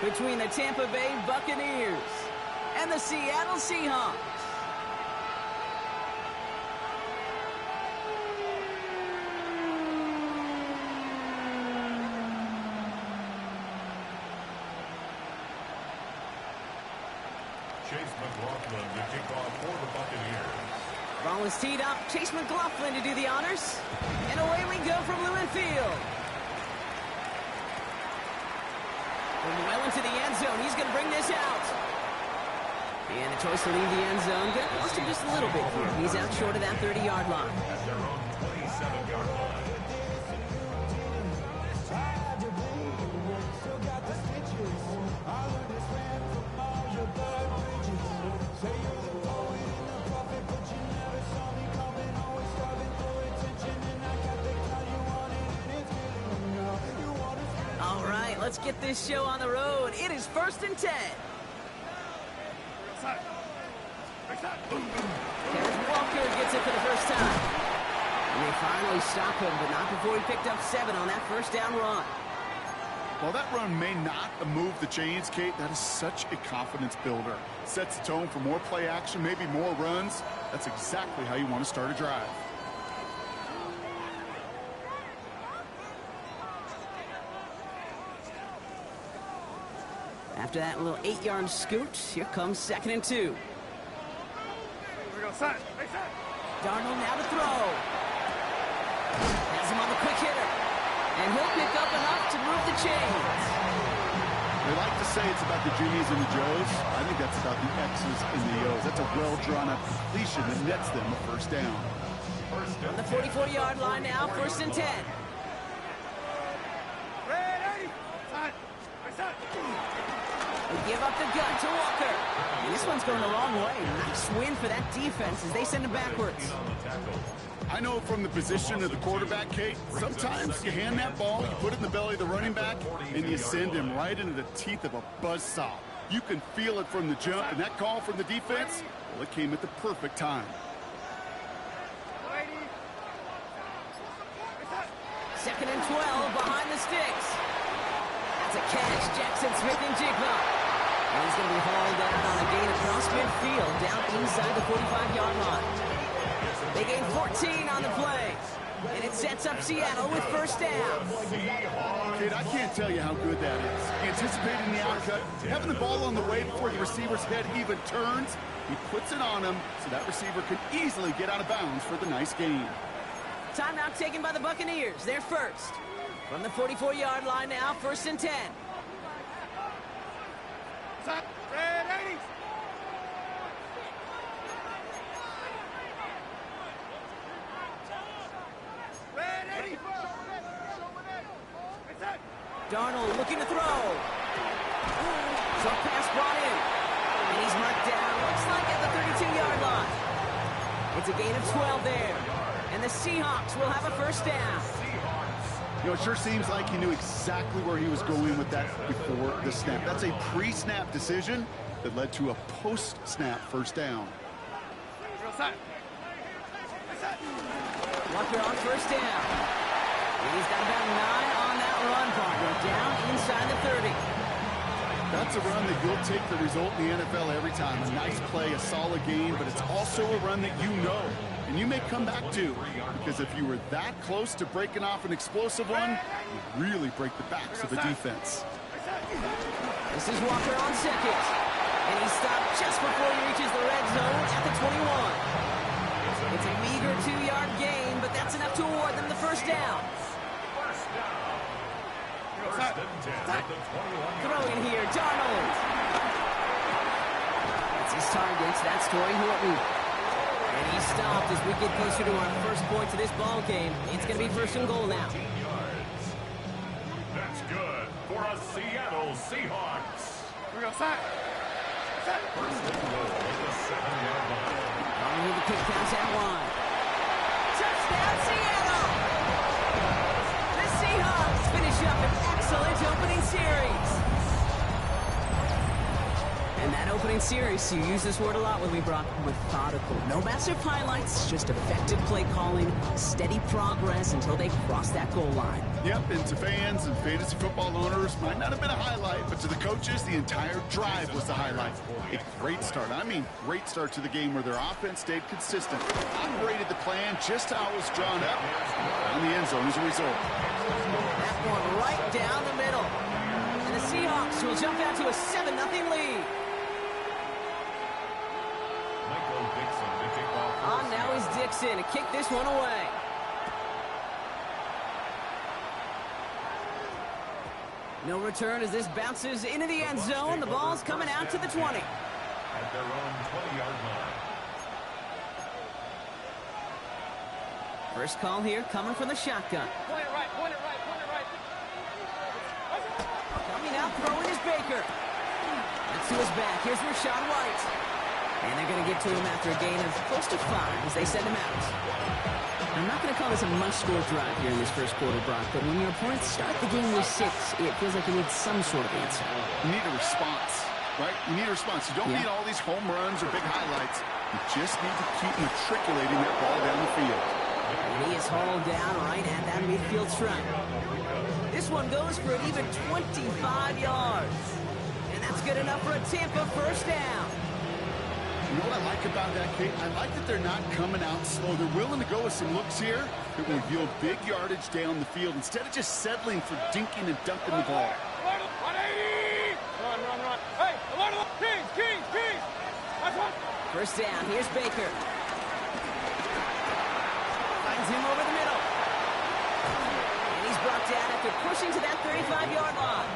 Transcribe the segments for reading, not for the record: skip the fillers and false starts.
between the Tampa Bay Buccaneers and the Seattle Seahawks. Ball is teed up. Chase McLaughlin to do the honors. And away we go from Lumen Field. Going well into the end zone. He's going to bring this out. And the choice to leave the end zone. Going to cost him just a little bit here. He's out short of that 30-yard line. At their own 27-yard line. All right, let's get this show on the road. It is 1st and 10. Kenneth Walker gets it for the first time. And they finally stop him, but not before he picked up 7 on that first down run. While that run may not move the chains, Kate, that is such a confidence builder. Sets the tone for more play action, maybe more runs. That's exactly how you want to start a drive. After that little 8-yard scoot, here comes 2nd and 2. Here we go, side. Hey, side. Darnold now to throw. Has him on the quick hitter. And he'll pick up enough to move the chains. They like to say it's about the Jimmies and the Joes. I think that's about the X's and the O's. That's a well-drawn-up completion that nets them a first down. On the 44-yard line now, 1st and 10. Ready. Side. Hey, side. They give up the gun to Walker. And this one's going the wrong way. Nice win for that defense as they send him backwards. I know from the position of the quarterback, Kate, sometimes you hand that ball, you put it in the belly of the running back, and you send him right into the teeth of a buzzsaw. You can feel it from the jump, and that call from the defense, well, it came at the perfect time. 2nd and 12 behind the sticks. That's a catch, Jackson Smith-Njigba. And he's going to be hauled down on a gain across midfield, down inside the 45-yard line. They gain 14 on the play. And it sets up Seattle with first down. Kid, I can't tell you how good that is. Anticipating the outcut, having the ball on the way before the receiver's head even turns. He puts it on him so that receiver can easily get out of bounds for the nice gain. Timeout taken by the Buccaneers. They're first. From the 44-yard line now, 1st and 10. Ready. Ready. Darnold looking to throw. Short pass brought in. And he's marked down, looks like at the 32-yard line. It's a gain of 12 there. And the Seahawks will have a first down. You know, it sure seems like he knew exactly where he was going with that before the snap. That's a pre-snap decision that led to a post-snap first down. Walker on first down. And he's got about 9 on that run, partner. Down inside the 30. That's a run that you'll take the result in the NFL every time. A nice play, a solid game, but it's also a run that you know and you may come back to, because if you were that close to breaking off an explosive one, you really break the backs of the defense. This is Walker on second. And he stopped just before he reaches the red zone at the 21. It's a meager 2-yard gain, but that's enough to award them the first down. Throwing here, Darnold. That's his targets. That's Torrey Horton. And he's stopped as we get closer to our first point to this ball game. It's going to be 1st and goal now. That's good for a Seattle Seahawks. Here we go, side. First and goal at the 7-yard line. On the kick pass out wide. Touchdown, Seattle! The Seahawks finish up an excellent opening series. And that opening series, you use this word a lot with me, Brock. Methodical. No massive highlights, just effective play calling, steady progress until they cross that goal line. Yep, and to fans and fantasy football owners, might not have been a highlight, but to the coaches, the entire drive was the highlight. A great start. I mean, great start to the game where their offense stayed consistent. Operated the plan just how it was drawn up. On the end zone as a result. That one right down the middle. And the Seahawks will jump out to a 7-0 lead. On now is Dixon to kick this one away. No return as this bounces into the end zone. The ball's coming out to the 20. At their own 20-yard line. First call here coming from the shotgun. Point it right, point it right, point it right. Coming out, throwing is Baker. That's to his back. Here's Rashad White. And they're going to get to him after a gain of close to 5 as they send him out. I'm not going to call this a must-score drive here in this first quarter, Brock, but when your opponents start the game with 6, it feels like you need some sort of answer. You need a response, right? You need a response. You don't need all these home runs or big highlights. You just need to keep matriculating that ball down the field. And he is hauled down right at that midfield stripe. This one goes for an even 25 yards. And that's good enough for a Tampa first down. You know what I like about that, Kate? I like that they're not coming out slow. They're willing to go with some looks here that will yield big yardage down the field instead of just settling for dinking and dumping the ball. 180! Run, run, run. Hey, Kings, Kings, Kings! That's one. First down, here's Baker. Finds him over the middle. And he's brought down after pushing to that 35-yard line.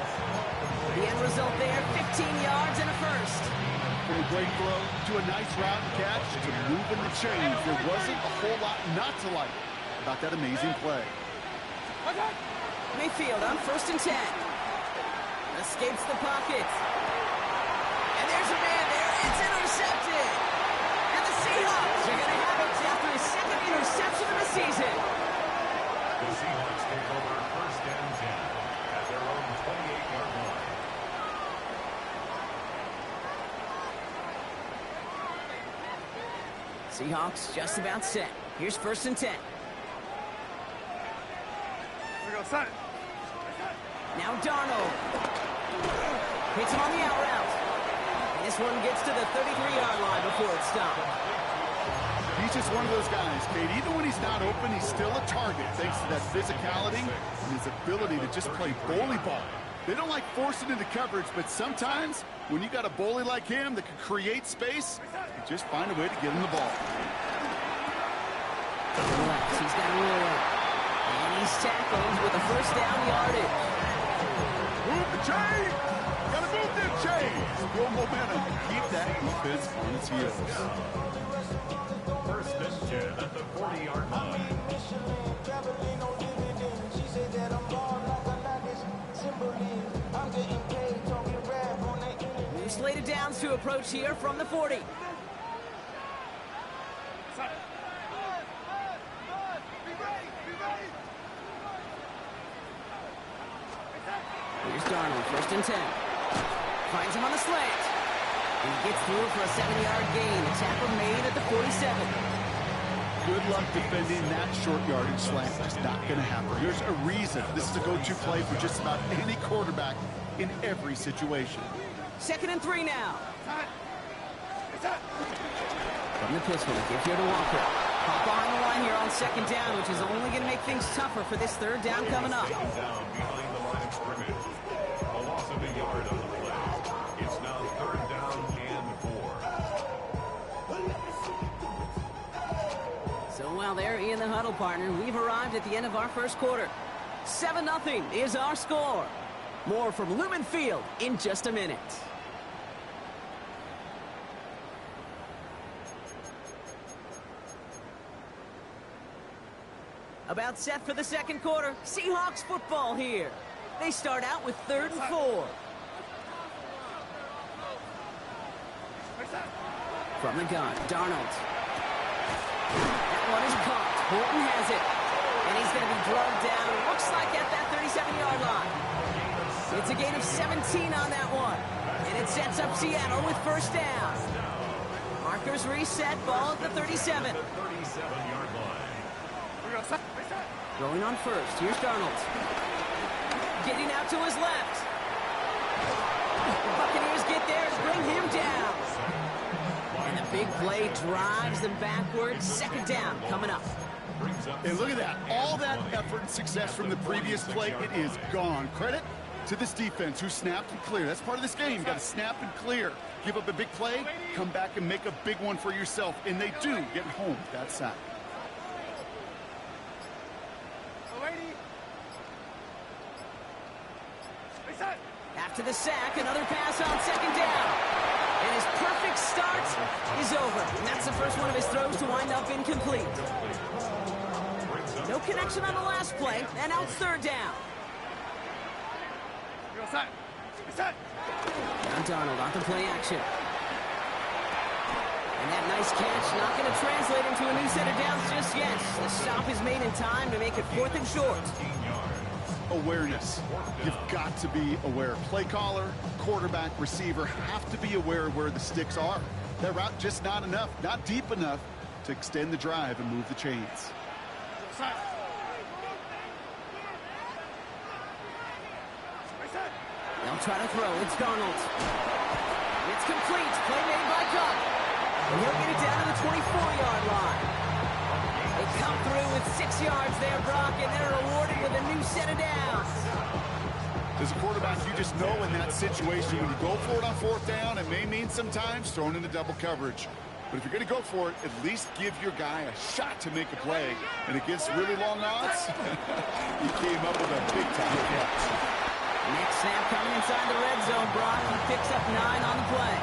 The end result there, 15 yards and a first. From a great throw to a nice route and catch to moving the chains. There wasn't a whole lot not to like about that amazing play. Mayfield on first and 10. Escapes the pocket. And there's a man there. It's intercepted. And the Seahawks are going to have it after his second interception of the season. The Seahawks take over first and 10 at their own 28-yard line. Seahawks just about set. Here's first and 10. We go, son. Now Darnold. Hits him on the out route. And this one gets to the 33-yard line before it's stopped. He's just one of those guys, Kate. Even when he's not open, he's still a target thanks to that physicality and his ability to just play bully ball. They don't like forcing into coverage, but sometimes when you got a bully like him that can create space, you just find a way to get him the ball. To the left, he's got a roll. And he's tackled with a first down yardage. Move the chain! Gotta move them chains! Build momentum. Keep that defense on its heels. First and 10 at the 40-yard line. New slated downs to approach here from the 40. Here's Darnold, first and 10. Finds him on the slant. And he gets through for a 7-yard gain. The tackle made at the 47. Good luck defending that short yardage slant. It's not going to happen. There's a reason this is a go-to play for just about any quarterback in every situation. Second and 3 now. From the pistol, they give here to Walker. Hop behind the line here on second down, which is only going to make things tougher for this third down coming up. Down behind the line of scrimmage. A loss of a yard on the play. It's now third down and 4. So while they're in the huddle, partner, we've arrived at the end of our first quarter. 7-0 is our score. More from Lumen Field in just a minute. About set for the second quarter. Seahawks football here. They start out with 3rd and 4. From the gun, Darnold. That one is caught. Horton has it. And he's going to be drugged down. Looks like at that 37-yard line. It's a gain of 17 on that one. And It sets up Seattle with first down. Markers reset, ball at the 37. The 37-yard line. Going on first. Here's Darnold. Getting out to his left. The Buccaneers get there and bring him down. And the big play drives them backwards. Second down coming up. And look at that. All that effort and success from the previous play, it is gone. Credit to this defense who snapped and cleared. That's part of this game. You got to snap and clear. Give up a big play, come back and make a big one for yourself. And they do get home that sack. After the sack, another pass on second down. And his perfect start is over. And that's the first one of his throws to wind up incomplete. No connection on the last play, and now it's third down. Now Darnold on the play action. And that nice catch not going to translate into a new set of downs just yet. The stop is made in time to make it 4th and short. Awareness. You've got to be aware. Play caller, quarterback, receiver have to be aware of where the sticks are. That route just not enough, not deep enough to extend the drive and move the chains. They'll try to throw. It's Darnold. It's complete. Play made by Cup. And he'll get it down to the 24-yard line. They come through with 6 yards there, Brock, and they're rewarded with a new set of downs. As a quarterback, you just know in that situation, when you go for it on 4th down, it may mean sometimes throwing in the double coverage. But if you're going to go for it, at least give your guy a shot to make a play. And against really long odds, he came up with a big-time catch. Next snap coming inside the red zone, Brock. He picks up 9 on the play.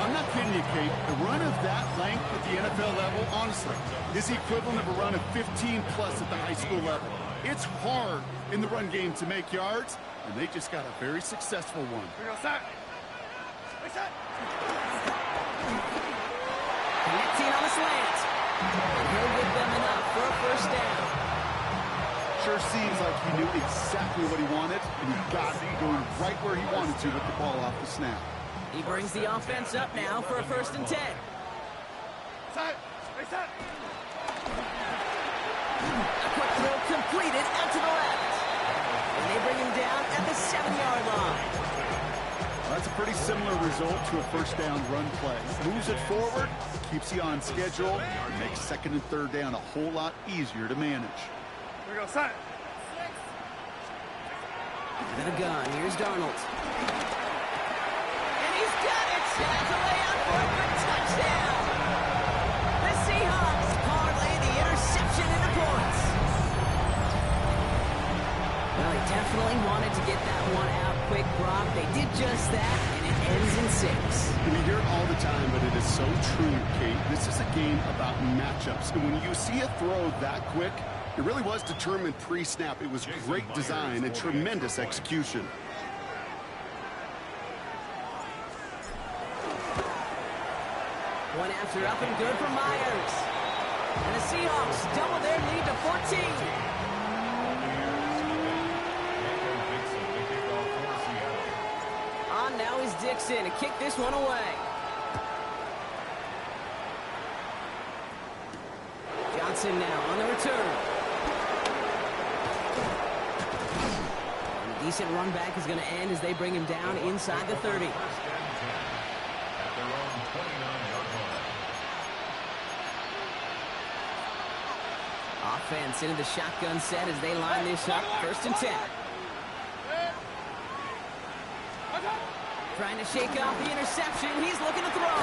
I'm not kidding you, Kate. A run of that length at the NFL level, honestly, is the equivalent of a run of 15-plus at the high school level. It's hard in the run game to make yards, and they just got a very successful one. Connecting on the slant. And he'll get them enough for a first down. Sure seems like he knew exactly what he wanted, and he got it going right where he wanted to with the ball off the snap. He brings the offense up now for a 1st and 10. A quick throw completed out to the left. And they bring him down at the 7-yard line. Well, that's a pretty similar result to a first down run play. Moves it forward, keeps you on schedule, and makes 2nd and 3rd down a whole lot easier to manage. Give it a gun. Here's Darnold. And he's got it. That's a layout for a good touchdown. The Seahawks parlay the interception into points. Well, they definitely wanted to get that one out quick, Brock. They did just that, and it ends in 6. We hear it all the time, but it is so true, Kate. This is a game about matchups. And when you see a throw that quick, it really was determined pre-snap. It was great design and tremendous execution. One after up and good for Myers. And the Seahawks double their lead to 14. On now is Dixon to kick this one away. Johnson now on the return. And a decent run back is going to end as they bring him down inside the 30. Offense into the shotgun set as they line this up. 1st and 10. Trying to shake off the interception. He's looking to throw.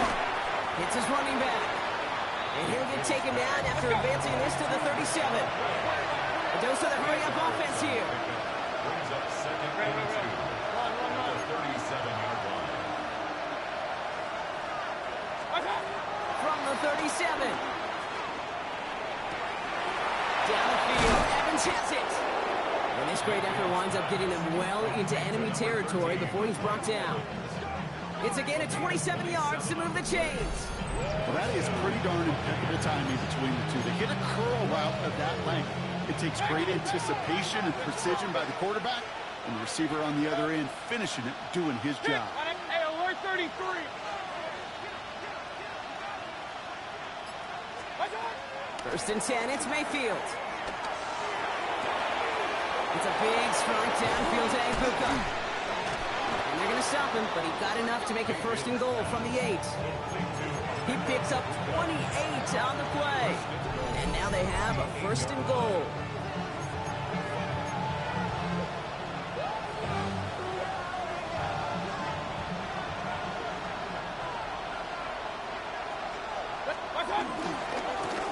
Hits his running back. And he'll get taken down after advancing this to the 37. A dose of the hurry-up offense here. Brings up 2nd and 2. The 37-yard line. From the 37. Down the field, Evans has it. And this great effort winds up getting them well into enemy territory before he's brought down. It's again at 27 yards to move the chains. Well, that is pretty darn impeccable timing between the two. They hit a curl route of that length. It takes great anticipation and precision by the quarterback, and the receiver on the other end finishing it, doing his job. Number 33. First and 10, it's Mayfield. It's a big strike downfield to Puka. And they're going to stop him, but he got enough to make it first and goal from the 8. He picks up 28 on the play. And now they have a first and goal.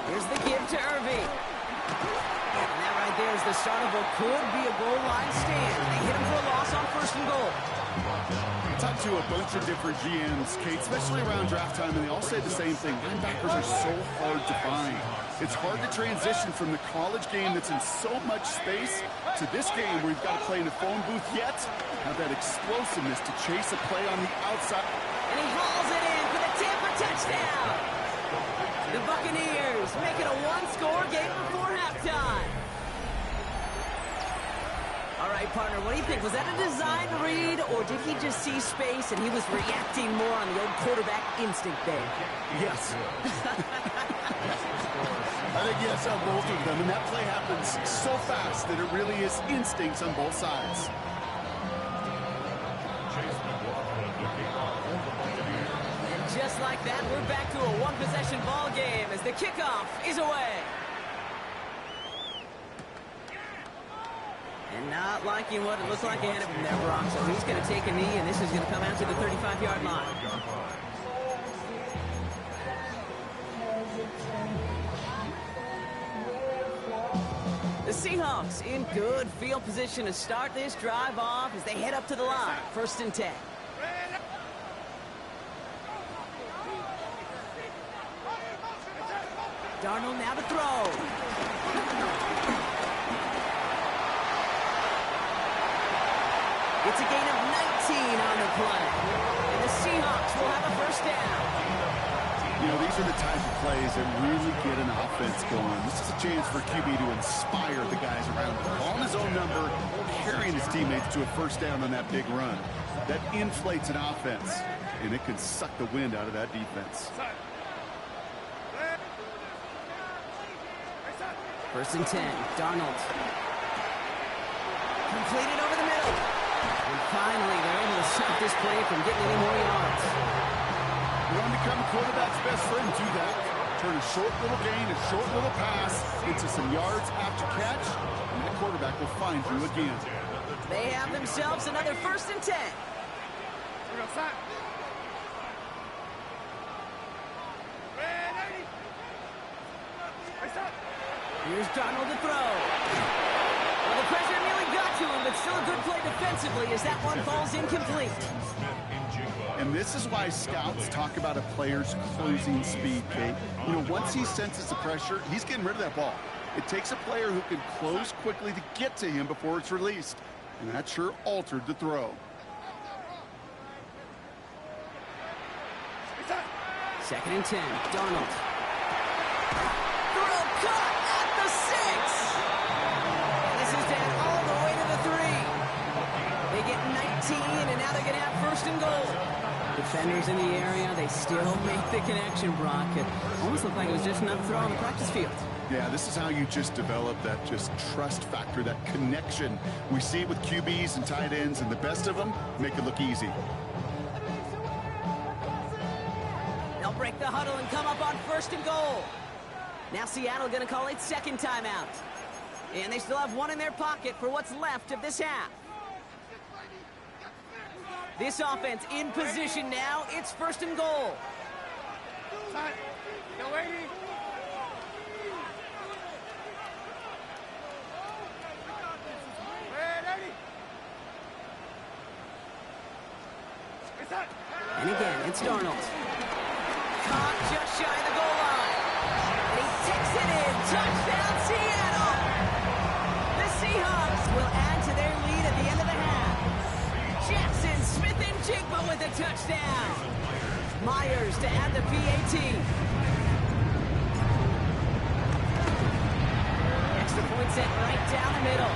Here's the give to Irving. And that right there is the start of what could be a goal line stand. They hit him for a loss on first and goal. I talked to a bunch of different GMs, Kate, especially around draft time, and they all say the same thing. Linebackers are so hard to find. It's hard to transition from the college game that's in so much space to this game where you've got to play in a phone booth, yet have that explosiveness to chase a play on the outside. And he hauls it in for the Tampa touchdown. The Buccaneers make it a one-score game before halftime. All right, partner, what do you think? Was that a design read, or did he just see space and he was reacting more on the old quarterback instinct there? Yes. I think yes on both of them, and that play happens so fast that it really is instincts on both sides. Just like that, we're back to a one-possession ball game as the kickoff is away. And not liking what it looked like ahead of him there, Brock. So he's going to take a knee, and this is going to come out to the 35-yard line. The Seahawks in good field position to start this drive off as they head up to the line. First and 10. Darnold now to throw. It's a gain of 19 on the play. And the Seahawks will have a first down. You know, these are the type of plays that really get an offense going. This is a chance for QB to inspire the guys around him. Calling his own number, carrying his teammates to a first down on that big run. That inflates an offense, and it can suck the wind out of that defense. First and 10, Darnold. Completed over the middle. And finally, they're able to stop this play from getting any more yards. You want to become a quarterback's best friend, do that. Turn a short little gain, a short little pass into some yards after catch, and that quarterback will find you again. They have themselves another first and 10. Here's Darnold to throw. Well, the pressure nearly got to him, but still a good play defensively as that one falls incomplete. And this is why scouts talk about a player's closing speed, Kate. You know, once he senses the pressure, he's getting rid of that ball. It takes a player who can close quickly to get to him before it's released. And that sure altered the throw. Second and 10, Darnold. Throw caught at the 6. And this is down all the way to the 3. They get 19, and now they're going to have first and goal. Defenders in the area, they still make the connection, Brock. It almost looked like it was just another throw on the practice field. Yeah, this is how you just develop that just trust factor, that connection. We see it with QBs and tight ends, and the best of them make it look easy. They'll break the huddle and come up on first and goal. Now Seattle going to call it second timeout. And they still have one in their pocket for what's left of this half. This offense in position now. It's first and goal. And again, it's Darnold. Caught just shy of the goal line. And he takes it in. Touchdown, Seattle. The Seahawks will add to their lead at the end of the half. Jackson, Smith, and Jigba with a touchdown. Myers to add the PAT. Extra point set right down the middle.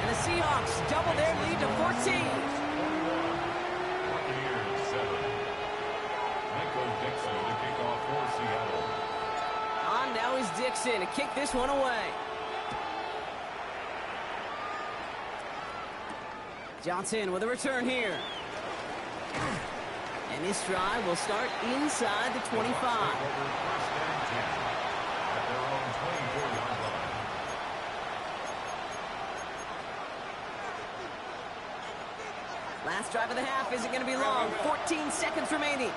And the Seahawks double their lead to 14. Buccaneers 7. Dixon to kick this one away. Johnson with a return here. And this drive will start inside the 25. Last drive of the half isn't going to be long. 14 seconds remaining.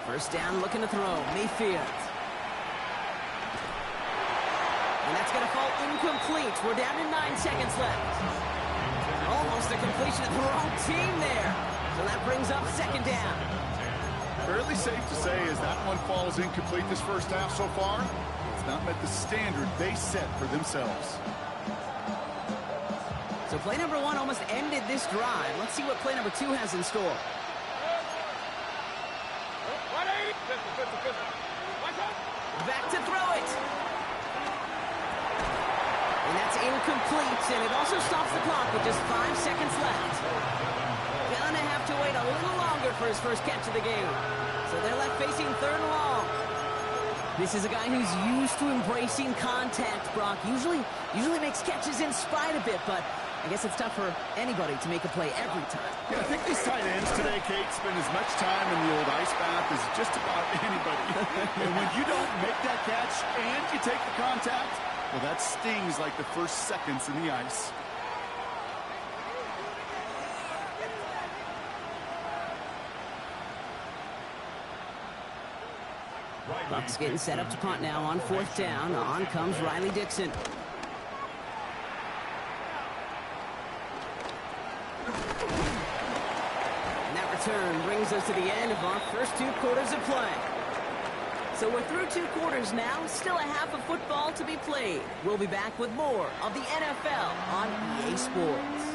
First down, looking to throw. Mayfield. And that's going to fall incomplete. We're down to 9 seconds left. Almost a completion of the wrong team there. So that brings up second down. Fairly safe to say as that one falls incomplete this first half so far, it's not met the standard they set for themselves. So play number 1 almost ended this drive. Let's see what play number 2 has in store. Back to throw it. And that's incomplete, and it also stops the clock with just 5 seconds left. Gonna have to wait a little longer for his first catch of the game. So they're left facing 3rd and long. This is a guy who's used to embracing contact, Brock. Usually makes catches in spite of it, but I guess it's tough for anybody to make a play every time. Yeah, I think these tight ends today, Kate, spend as much time in the old ice bath as just about anybody. And when you don't make that catch and you take the contact, well, that stings like the first seconds in the ice. Bucs getting set up to punt now on 4th down. On comes Riley Dixon. And that return brings us to the end of our first 2 quarters of play. So we're through 2 quarters now, still a half of football to be played. We'll be back with more of the NFL on EA Sports.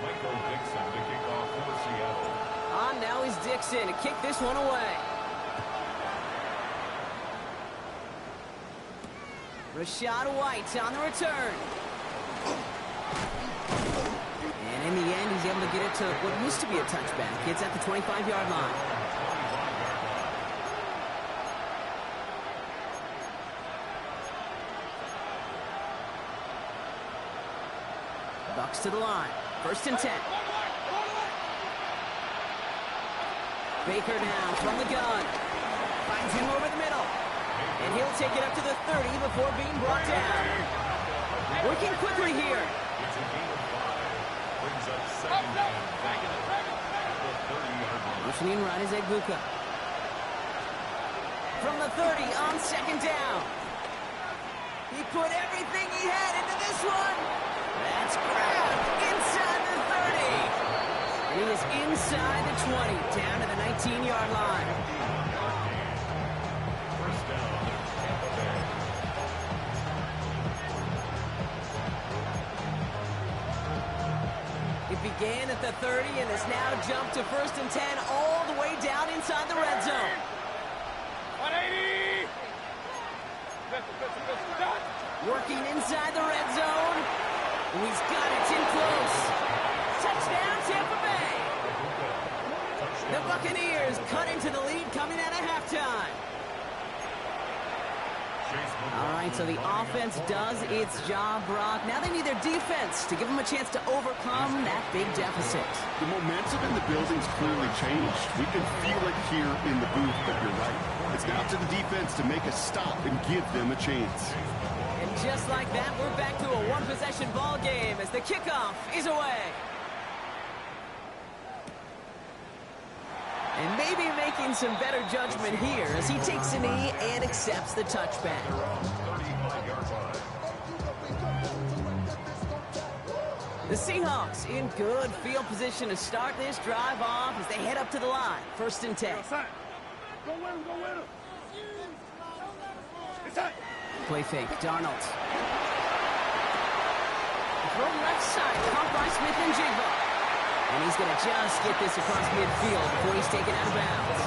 Michael Dixon to kick off for Seattle. On now is Dixon to kick this one away. Rashad White on the return. And in the end, he's able to get it to what used to be a touchback. It's at the 25-yard line. Bucs to the line. 1st and 10. Baker now from the gun. Finds him over the middle. And he'll take it up to the 30 before being brought down. Working quickly here. It's a gain of 5. Brings up 2nd down. Back at the 30-yard line. Motioning right is Egbuka. From the 30 on 2nd down. He put everything he had into this one. That's grabbed inside the 30. And he is inside the 20, down to the 19-yard line. First down, Tampa Bay. It began at the 30 and has now jumped to 1st and 10 all the way down inside the red zone. 180! Working inside the red zone. He's got it in close. Touchdown, Tampa Bay. The Buccaneers cut into the lead coming out of halftime. All right, so the offense does its job, Brock. Now they need their defense to give them a chance to overcome that big deficit. The momentum in the building's clearly changed. We can feel it here in the booth, but you're right. It's now to the defense to make a stop and give them a chance. And just like that, we're back to a one-possession ball game as the kickoff is away. And maybe making some better judgment here as he takes a knee and accepts the touchback. The Seahawks in good field position to start this drive off as they head up to the line. 1st and 10. Go with him, go with him. Play fake, Darnold. Throw left side, caught by Smith and Jigba. And he's going to just get this across midfield before he's taken out of bounds.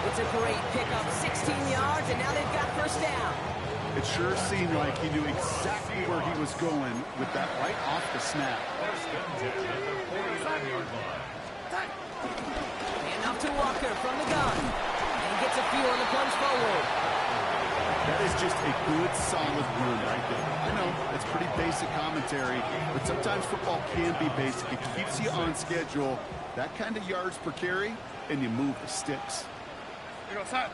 It's a great pickup, 16 yards, and now they've got 1st down. It sure seemed like he knew exactly where he was going with that right off the snap. 1st and 10 at the 49-yard line. And off to Walker from the gun. And he gets a feel on the plunge forward. That is just a good, solid run right there. I know, that's pretty basic commentary, but sometimes football can be basic. It keeps you on schedule, that kind of yards per carry, and you move the sticks. Here goes that.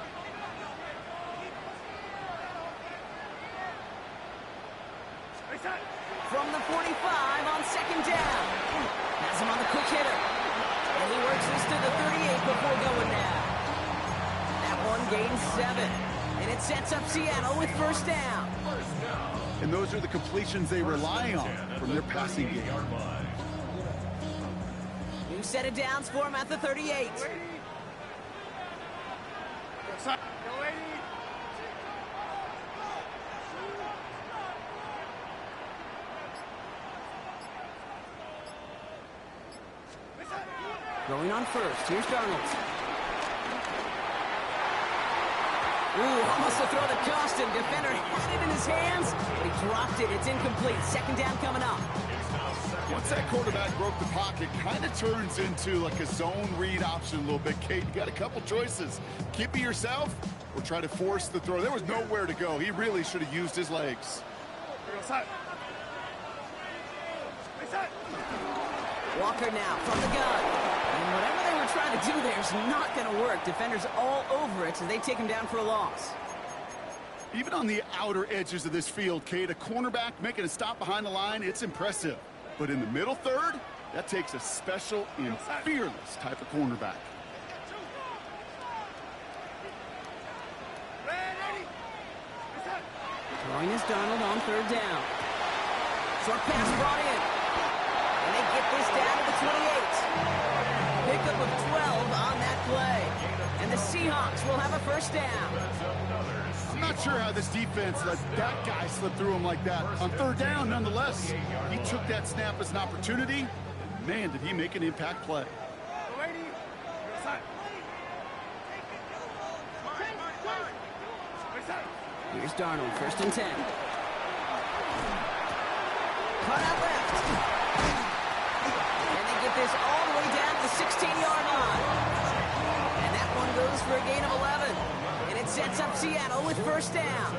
From the 45 on second down. Has him on the quick hitter. And he works this to the 38 before going down. That one gains 7. And it sets up Seattle with first down. And those are the completions they rely on from their passing game. New set of downs for him at the 38. Going on first. Here's Darnold. Ooh, almost to throw the caution. Defender had it in his hands, but he dropped it. It's incomplete. Second down coming up. Once that quarterback broke the pocket, kind of turns into like a zone read option a little bit, Kate. You got a couple choices. Keep it yourself or try to force the throw. There was nowhere to go. He really should have used his legs. Walker now from the gun. And whatever they were trying to do there is not going to work. Defenders all over it, so they take him down for a loss. Even on the outer edges of this field, Kate, a cornerback making a stop behind the line, it's impressive. But in the middle third, that takes a special and fearless type of cornerback. Throwing is Darnold on third down. Short pass brought in. And they get this down to the 28. Pickup of 12 on that play. And the Seahawks will have a first down. I'm not sure how this defense let that guy slip through him like that. On third down, nonetheless, he took that snap as an opportunity. And man, did he make an impact play. Here's Darnold, first and 10. Cut out left. And they get this all the way down to the 16-yard line. And that one goes for a gain of 11. And it sets up Seattle with first down.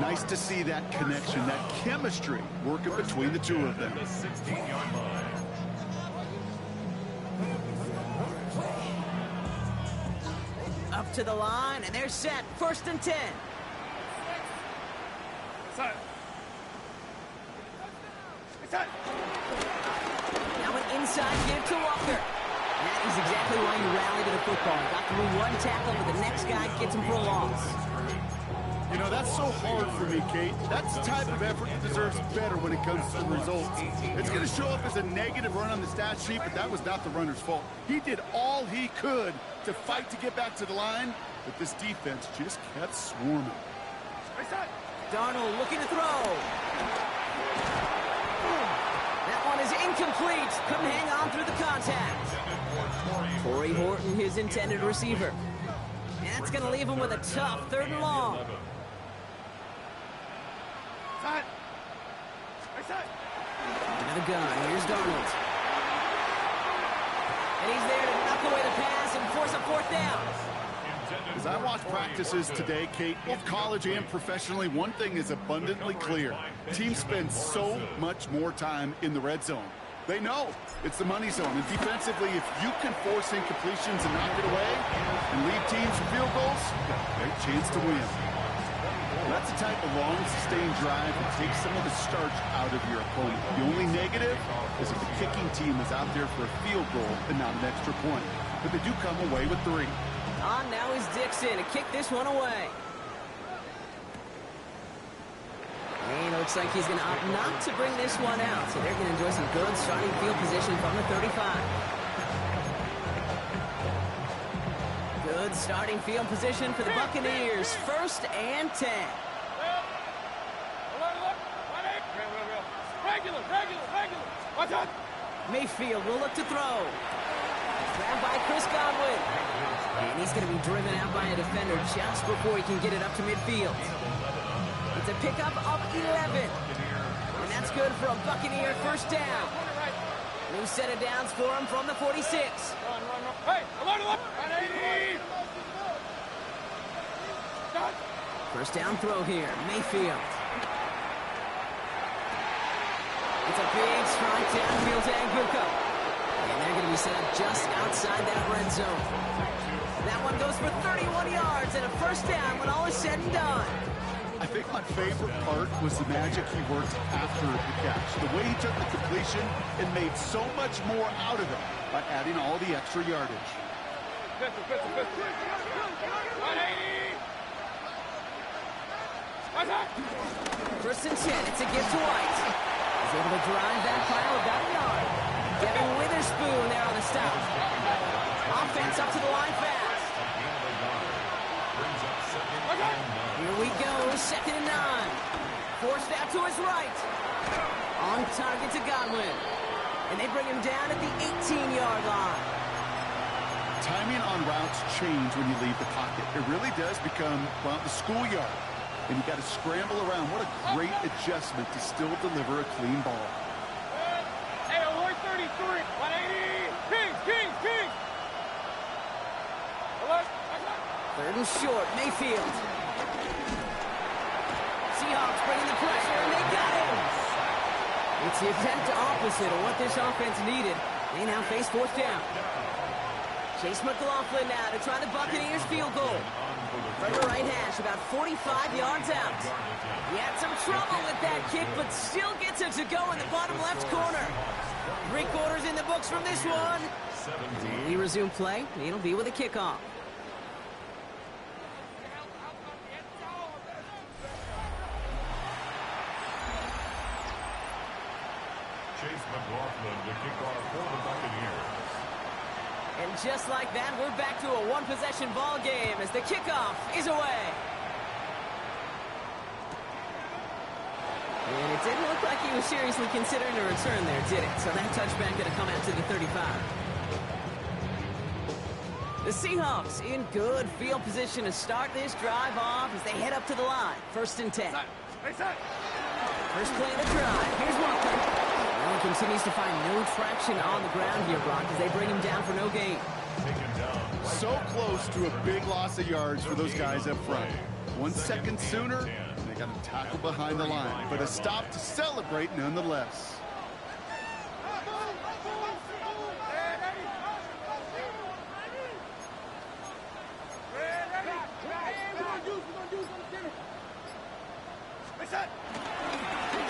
Nice to see that connection, that chemistry working between the two of them. Up to the line, and they're set. First and 10. Now an inside give to Walker. That is exactly why you rally to the football. Got through one tackle, but the next guy gets him for a loss. You know, that's so hard for me, Kate. That's the type of effort that deserves better when it comes to the results. It's going to show up as a negative run on the stat sheet, but that was not the runner's fault. He did all he could to fight to get back to the line, but this defense just kept swarming. Darnold looking to throw. That one is incomplete. Couldn't hang on through the contact. Torrey Horton, his intended receiver. And that's going to leave him with a tough third and long. Another gun. Here's Darnold. And he's there to knock away the pass and force a fourth down. As I watch practices today, Kate, both college and professionally, one thing is abundantly clear. Teams spend so much more time in the red zone. They know it's the money zone. And defensively, if you can force incompletions and knock it away and leave teams with field goals, you've got a great chance to win. That's the type of long, sustained drive that takes some of the starch out of your opponent. The only negative is if the kicking team is out there for a field goal and not an extra point. But they do come away with 3. On now is Dixon to kick this one away. And it looks like he's going to opt not to bring this one out. So they're going to enjoy some good starting field position from the 35. Good starting field position for the Buccaneers. First and 10. Regular. Watch out. Mayfield will look to throw. Grabbed by Chris Godwin. And he's going to be driven out by a defender just before he can get it up to midfield. It's a pickup of 11. And that's good for a Buccaneer first down. New set of downs for him from the 46. Run. Hey, along the left. 180. Stop. First down throw here, Mayfield. It's a big strike downfield to Anguko. And they're going to be set up just outside that red zone. That one goes for 31 yards and a first down when all is said and done. I think my favorite part was the magic he worked after the catch. The way he took the completion and made so much more out of it by adding all the extra yardage. Pistol. 180. First and 10, it's a gift to White. He's able to drive that pile about a yard. Devin Witherspoon there on the stop. Offense up to the line fast. Here we go, 2nd and 9. Forced out to his right. On target to Godwin. And they bring him down at the 18-yard line. Timing on routes change when you leave the pocket. It really does become, well, the schoolyard. And you got to scramble around. What a great adjustment to still deliver a clean ball. Hey, 133. 180. Kings. 3rd and short, Mayfield. Seahawks bringing the pressure, and they got him. It's the exact opposite of what this offense needed. They now face 4th down. Chase McLaughlin now to try the Buccaneers field goal. From the right hash, about 45 yards out. He had some trouble with that kick, but still gets it to go in the bottom left corner. 3 quarters in the books from this one. We resume play. It'll be with a kickoff. Chase McLaughlin to kick off for the Buccaneers. And just like that, we're back to a one-possession ball game as the kickoff is away. And it didn't look like he was seriously considering a return there, did it? So that touchback going to come out to the 35. The Seahawks in good field position to start this drive off as they head up to the line. 1st and 10. First play of the drive. Here's Walker. Well, he continues to find no traction on the ground here, Brock, as they bring him down for no gain. So close to a big loss of yards for those guys up front. 1 second sooner, and they got a tackle behind the line. But a stop to celebrate nonetheless.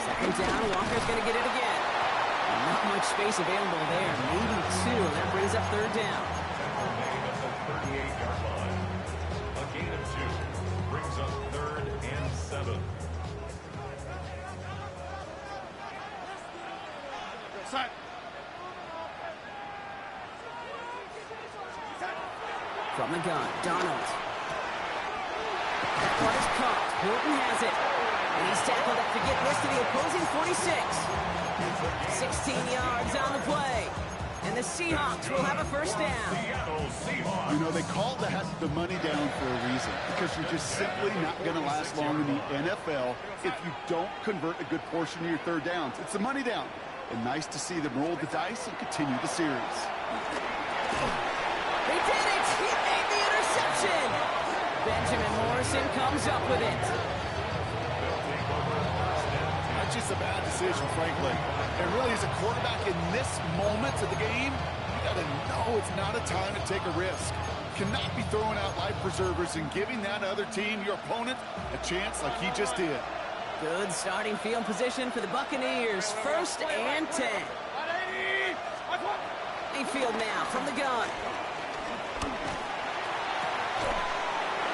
Second down, Walker's going to get it again. Not much space available there. Maybe 2, and that brings up 3rd down. A gain of 2 brings up 3rd and 7. From the gun, Donald. That one is caught. Hilton has it. And he's tackled at the get this to the opposing 46. 16 yards on the play. And the Seahawks will have a first down. You know, they call that the money down for a reason, because you're just simply not going to last long in the NFL if you don't convert a good portion of your 3rd downs. It's the money down. And nice to see them roll the dice and continue the series. They did it! He made the interception! Benjamin Morrison comes up with it. That's just a bad decision, frankly. And really, as a quarterback in this moment of the game, you got to know it's not a time to take a risk. Cannot be throwing out life preservers and giving that other team, your opponent, a chance like he just did. Good starting field position for the Buccaneers. 1st and 10. Mayfield now from the gun.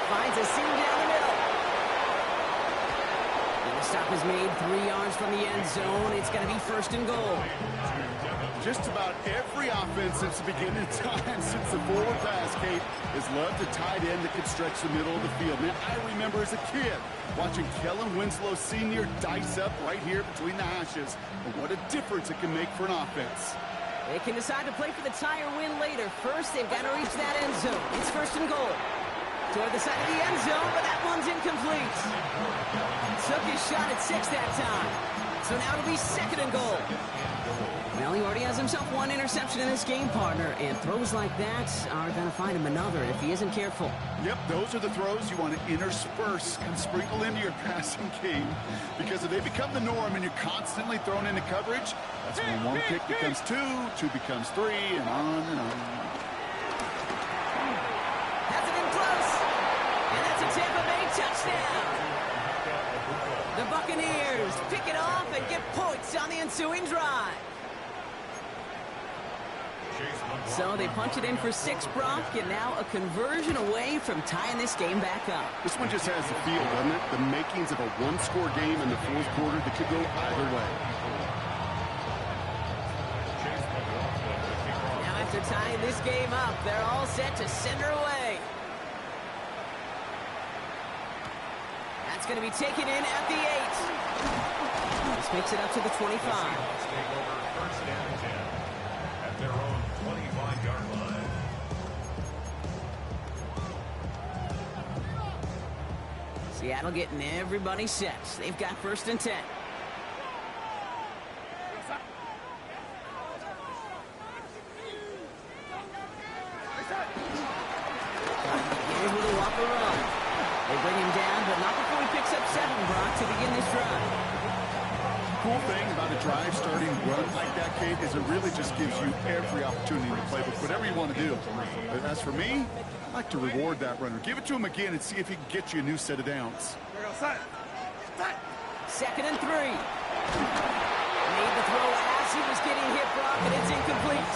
Finds a seam down the middle. And the stop is made 3 yards from the end zone. It's going to be 1st and goal. Just about every offense since the beginning of time, since the forward pass, Kate, has loved a tight end that can stretch the middle of the field. Man, I remember as a kid watching Kellen Winslow Sr. dice up right here between the hashes. And what a difference it can make for an offense. They can decide to play for the tie or win later. First, they've got to reach that end zone. It's 1st and goal. toward the side of the end zone, but that one's incomplete. Took his shot at 6 that time. So now it'll be 2nd and goal. Well, he already has himself one interception in this game, partner, and throws like that are going to find him another if he isn't careful. Yep, those are the throws you want to intersperse and sprinkle into your passing game, because if they become the norm and you're constantly thrown into coverage, that's when one kick becomes two becomes three, and on and on. Has it in close, and that's a Tampa Bay touchdown. The Buccaneers pick it off and get points on the ensuing drive. So they punch it in for 6, Brock, and now a conversion away from tying this game back up. This one just has the feel, doesn't it? The makings of a one-score game in the 4th quarter that could go either way. Now after tying this game up, they're all set to send her away. That's going to be taken in at the 8. This makes it up to the 25. At their own 25-yard line. Seattle getting everybody set. They've got 1st and 10. Here's with a Walker run. They bring him down, but not before he picks up 7, Brock, to begin this drive. Cool thing about a drive starting run like that, Kate, is it really just gives you every opportunity to play with whatever you want to do. But as for me, I like to reward that runner. Give it to him again and see if he can get you a new set of downs. 2nd and 3. Made the throw as he was getting hit, Brock, and it's incomplete.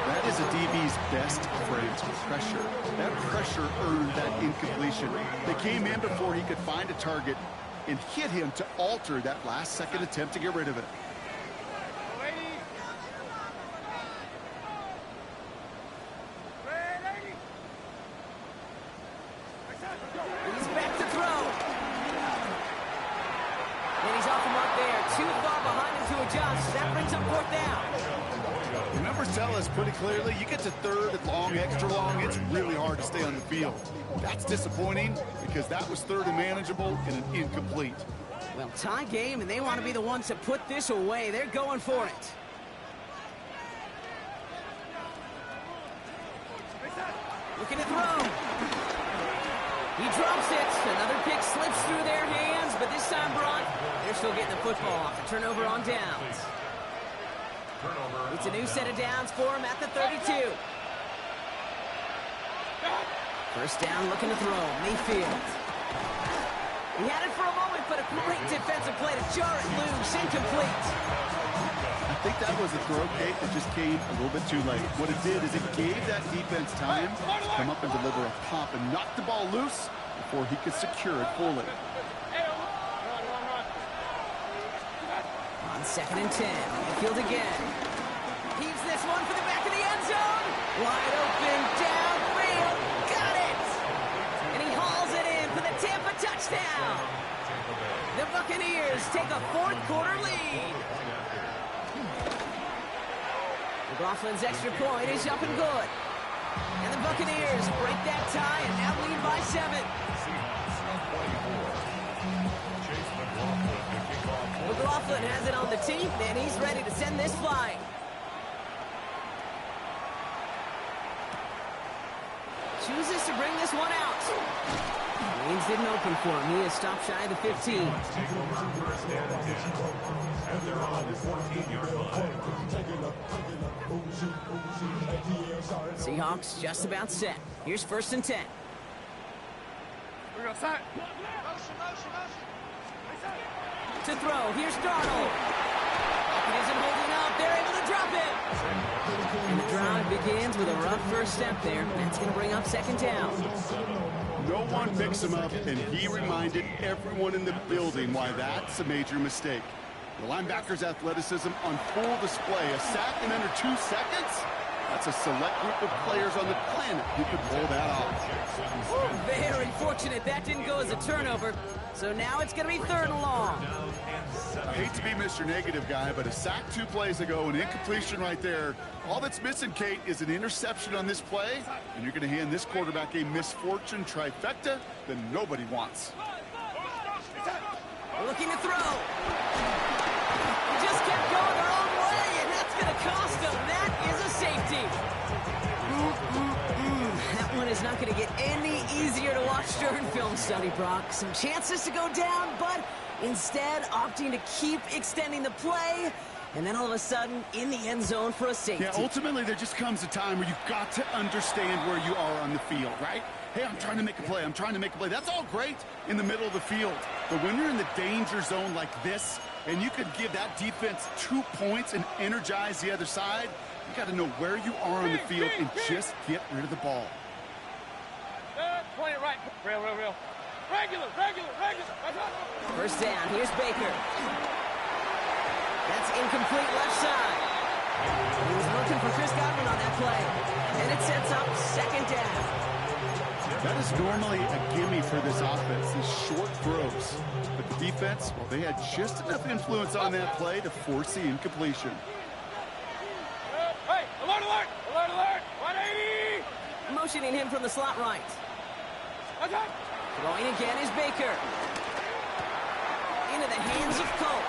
That is a DB's best friend, pressure. That pressure earned that incompletion. They came in before he could find a target and hit him to alter that last-second attempt to get rid of it. He's back to throw. And he's off the mark there. Too far behind him to adjust. That brings up 4th down. The numbers tell us pretty clearly, you get to 3rd and long, extra long, it's really hard to stay on the field. That's disappointing because that was 3rd and manageable and an incomplete. Well, tie game, and they want to be the ones to put this away. They're going for it. Looking to throw. He drops it. Another pick slips through their hands, but this time, Brock, they're still getting the football off. A turnover on downs. It's a new set of downs for him at the 32. 1st down, looking to throw. Mayfield. He had it for a moment, but a great defensive play to jar it loose. Incomplete. I think that was a throw, Kate, that just came a little bit too late. What it did is it gave that defense time to come up and deliver a pop and knock the ball loose before he could secure it fully. On 2nd and 10. Mayfield again. Heaves this one for the back of the end zone. Wide open, downfield. Got it! And he hauls it in for the Tampa touchdown. The Buccaneers take a 4th quarter lead. McLaughlin's extra point is up and good. And the Buccaneers break that tie and now lead by 7. McLaughlin has it on the team, and he's ready to send this flying. Chooses to bring this one out. Lanes didn't open for him. He is stopped shy of the 15. Seahawks just about set. Here's 1st and 10. We're going to sign. To throw, here's Darnold. It isn't holding up. They're able to drop it. And the drive begins with a rough first step there. That's going to bring up 2nd down. No one picks him up, and he reminded everyone in the building why that's a major mistake. The linebacker's athleticism on full display. A sack in under 2 seconds? That's a select group of players on the planet who could pull that off. Ooh, very fortunate that didn't go as a turnover. So now it's going to be 3rd and long. I hate to be Mr. Negative guy, but a sack 2 plays ago, an incompletion right there. All that's missing, Kate, is an interception on this play, and you're going to hand this quarterback a misfortune trifecta that nobody wants. Looking to throw. Just kept going the wrong way, and that's going to cost him. That is a safety. That one is not going to get any easier to watch during film study, Brock. Some chances to go down, but instead opting to keep extending the play, and then all of a sudden in the end zone for a safety. Yeah, ultimately there just comes a time where you've got to understand where you are on the field, right? Hey, I'm trying to make a play. I'm trying to make a play. That's all great in the middle of the field. But when you're in the danger zone like this, and you could give that defense 2 points and energize the other side, you got to know where you are on the field and just get rid of the ball. Play it right. Real. Regular. First down, here's Baker. That's incomplete left side. He was looking for Chris Godwin on that play. And it sets up second down. That is normally a gimme for this offense, these short throws. But the defense, well, they had just enough influence on that play to force the incompletion. Hey, alert! 180! Motioning him from the slot right. Throwing again is Baker. Into the hands of Cole.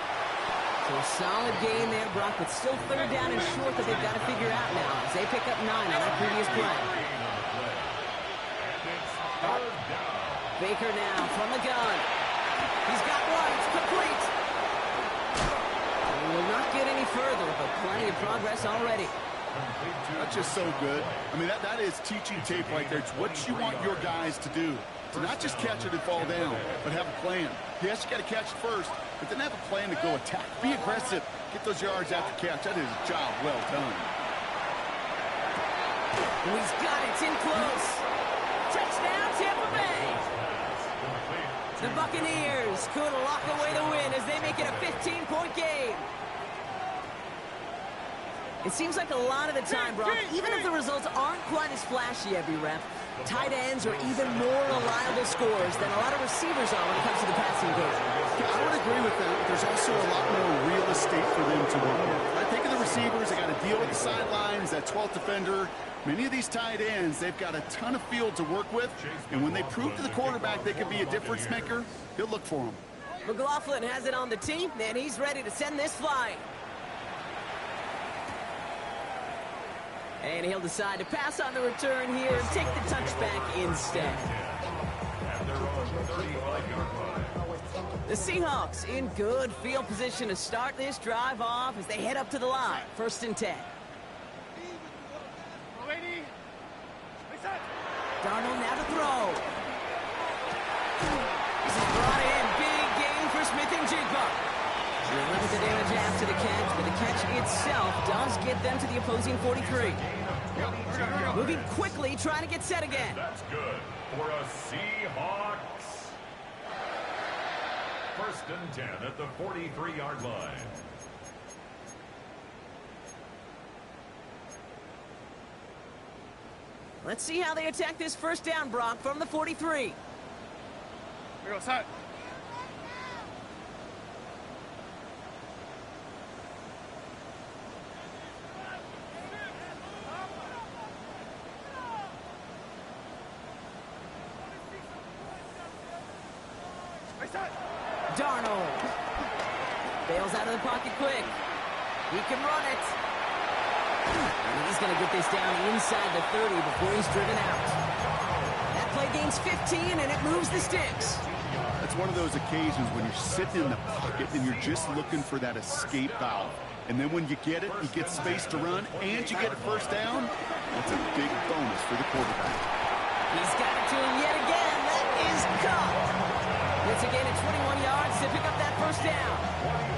So a solid gain there, Brock, but still third down and short that they've got to figure out now as they pick up 9 on that previous play. Baker now from the gun. He's got one. It's complete. He will not get any further, but plenty of progress already. That's just so good. I mean, that is teaching tape right there. It's what you want your guys to do. To not just catch it and fall down, but have a plan. Yes, you got to catch it first, but then have a plan to go attack. Be aggressive. Get those yards after catch. That is a job well done. And he's got it. It's in close. Touchdown, Tampa Bay. The Buccaneers could lock away the win as they make it a 15-point game. It seems like a lot of the time, Brock, even if the results aren't quite as flashy every rep, tight ends are even more reliable scorers than a lot of receivers are when it comes to the passing game. Yeah, I would agree with that. There's also a lot more real estate for them to work with. I think of the receivers, they got to deal with the sidelines, that 12th defender. Many of these tight ends, they've got a ton of field to work with, and when they prove to the quarterback they can be a difference maker, he'll look for them. McLaughlin has it on the team, and he's ready to send this flying. And he'll decide to pass on the return here and take the touchback instead. The Seahawks in good field position to start this drive off as they head up to the line. 1st and 10. Darnold now to throw. This is brought in. Big gain for Smith-Njigba. Limited damage after the catch, but the catch itself does get them to the opposing 43. Moving quickly, trying to get set again. That's good for a Seahawks. 1st and 10 at the 43-yard line. Let's see how they attack this first down, Brock, from the 43. Here we go, side. Darnold bails out of the pocket quick. He can run it. And he's going to get this down inside the 30 before he's driven out. That play gains 15, and it moves the sticks. That's one of those occasions when you're sitting in the pocket and you're just looking for that escape valve. And then when you get it, you get space to run, and you get a first down. That's a big bonus for the quarterback. He's got it to him yet again. That is caught. It's a gain of 21 yards to pick up that first down.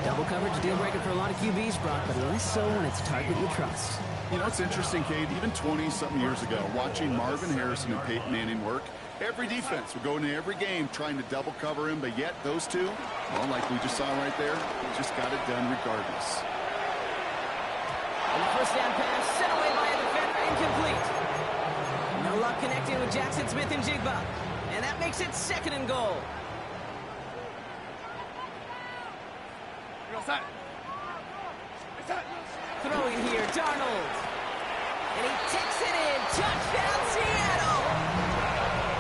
Double coverage deal breaker for a lot of QBs, Brock, but less so when it's a target you trust. You know, it's interesting, Kate, even 20-something years ago, watching Marvin Harrison and Peyton Manning work, every defense would go into every game trying to double cover him, but yet those two, well, like we just saw right there, just got it done regardless. And the first down pass set away by a defender, incomplete. No luck connecting with Jackson Smith-Njigba, and that makes it 2nd and goal. Throwing here, Darnold. And he takes it in. Touchdown, Seattle.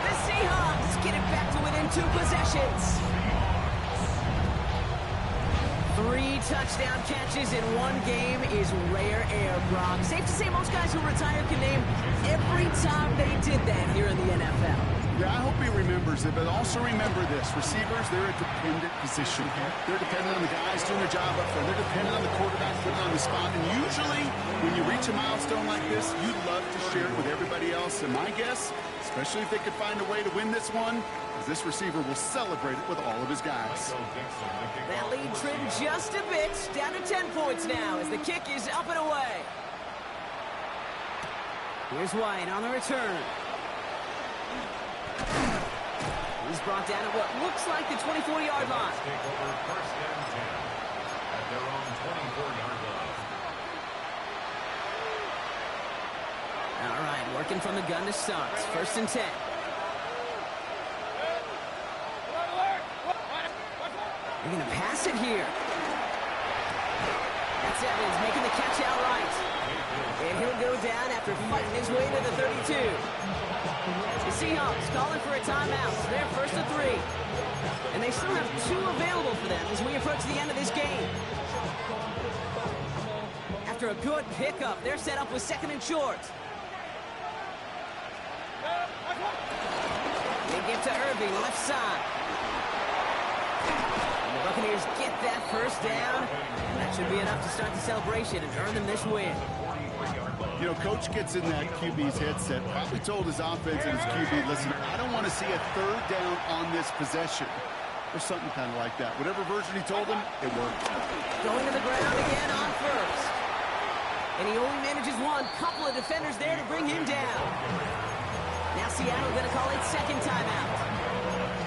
The Seahawks get it back to within 2 possessions. 3 touchdown catches in 1 game is rare air, Brock. Safe to say most guys who retire can name every time they did that here in the NFL. Yeah, I hope he remembers it, but also remember this. Receivers, they're a dependent position. They're dependent on the guys doing their job up front. They're dependent on the quarterback putting on the spot. And usually, when you reach a milestone like this, you'd love to share it with everybody else. And my guess, especially if they could find a way to win this one, is this receiver will celebrate it with all of his guys. That lead trimmed just a bit. Down to 10 points now as the kick is up and away. Here's White on the return. He's brought down at what looks like the 24-yard line. Take over first and 10 at their own 24-yard line. All right, working from the gun to start. First and 10. They're going to pass it here. That's Evans making the catch outright. And he'll go down after fighting his way to the 32. The Seahawks calling for a timeout. They're first and 3. And they still have 2 available for them as we approach the end of this game. After a good pickup, they're set up with second and short. They give to Irving, left side. And the Buccaneers get that first down. And that should be enough to start the celebration and earn them this win. You know, Coach gets in that QB's headset, probably told his offense and his QB, listen, I don't want to see a 3rd down on this possession. Or something kind of like that. Whatever version he told him, it worked. Going to the ground again on first. And he only manages 1. Couple of defenders there to bring him down. Now Seattle going to call it second timeout.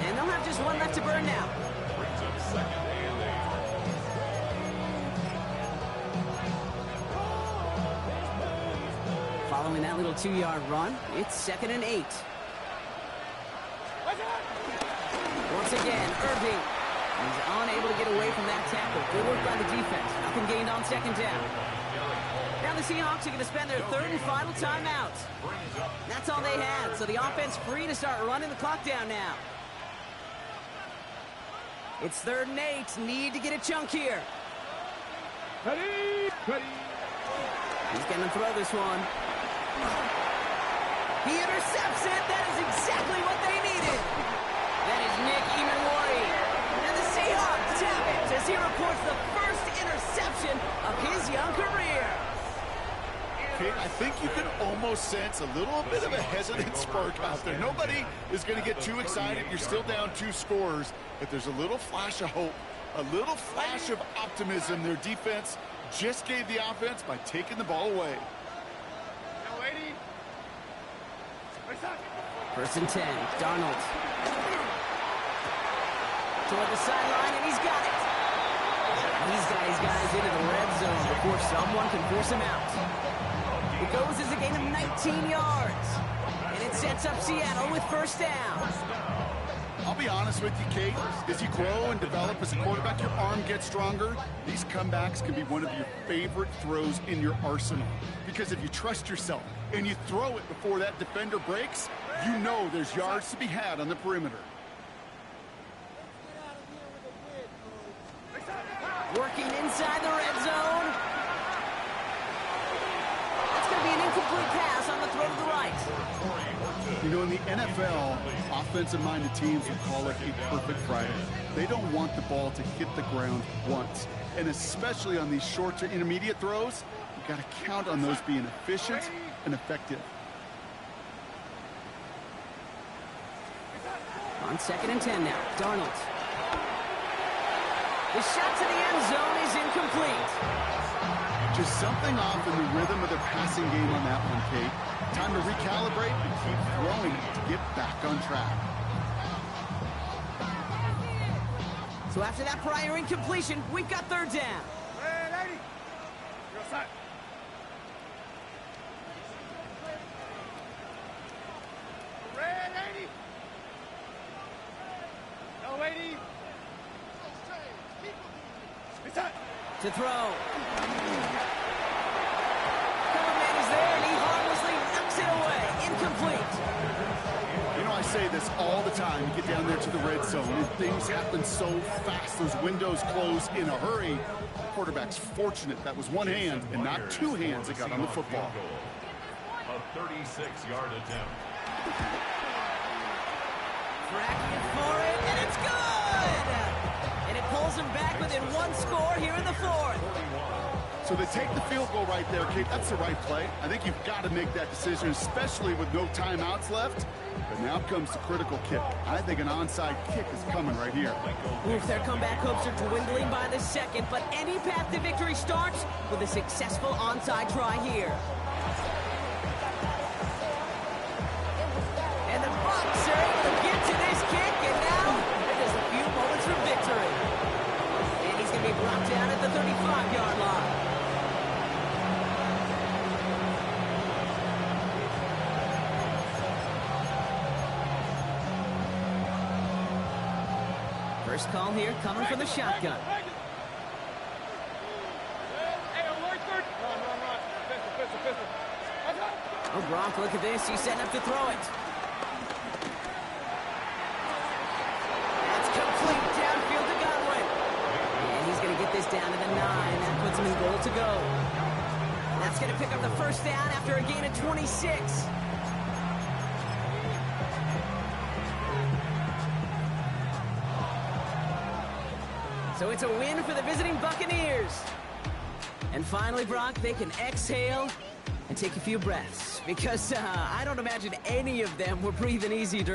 And they'll have just 1 left to burn now. Brings up second and 8. Following that little 2-yard run, it's second and 8. Once again, Irving. He's unable to get away from that tackle. Good work by the defense. Nothing gained on second down. Now the Seahawks are going to spend their 3rd and final timeout. That's all they had, so the offense free to start running the clock down now. It's 3rd and 8. Need to get a chunk here. Ready? He's going to throw this one. He intercepts it. That is exactly what they needed. That is Nick Emenwari. And the Seahawks tap it as he reports the first interception of his young career. Okay, I think you can almost sense a little bit of a hesitant spark out there. Nobody is going to get too excited. You're still down 2 scores, but there's a little flash of hope, a little flash of optimism. Their defense just gave the offense by taking the ball away. First and 10, Darnold. Toward the sideline, and he's got it. He's got his guys into the red zone before someone can force him out. It goes as a gain of 19 yards. And it sets up Seattle with first down. I'll be honest with you, Kate. As you grow and develop as a quarterback, your arm gets stronger. These comebacks can be one of your favorite throws in your arsenal. Because if you trust yourself and you throw it before that defender breaks, you know there's yards to be had on the perimeter. Working inside the red zone. That's going to be an incomplete pass on the throw to the right. You know, in the NFL, offensive-minded teams will call it a perfect Friday. They don't want the ball to hit the ground once. And especially on these short to intermediate throws, you've got to count on those being efficient and effective. On second and 10 now, Darnold. The shot to the end zone is incomplete. Just something off in the rhythm of their passing game on that one, Kate. Time to recalibrate and keep throwing it to get back on track. So after that prior incompletion, we've got third down. To throw. Cover man is there, and he harmlessly knocks it away. Incomplete. You know, I say this all the time. You get down there to the red zone, and things happen so fast. Those windows close in a hurry. The quarterback's fortunate that was one hand and not two hands that got on the football. A 36-yard attempt. Tracking for it, and it's good! And it pulls him back within one score here in the fourth. So they take the field goal right there, Kate. That's the right play. I think you've got to make that decision, especially with no timeouts left. But now comes the critical kick. I think an onside kick is coming right here. Oof, their comeback hopes are dwindling by the second, but any path to victory starts with a successful onside try here. And the Bucs are able to get to this kick, and now there's a few moments for victory. And he's going to be brought down at the 35-yard line. First call here coming from the shotgun. Oh, Gronk, look at this. He's setting up to throw it. That's complete downfield to Godwin. And he's going to get this down to the 9. That puts him in goal to go. That's going to pick up the first down after a gain of 26. So it's a win for the visiting Buccaneers. And finally, Brock, they can exhale and take a few breaths. Because I don't imagine any of them were breathing easy during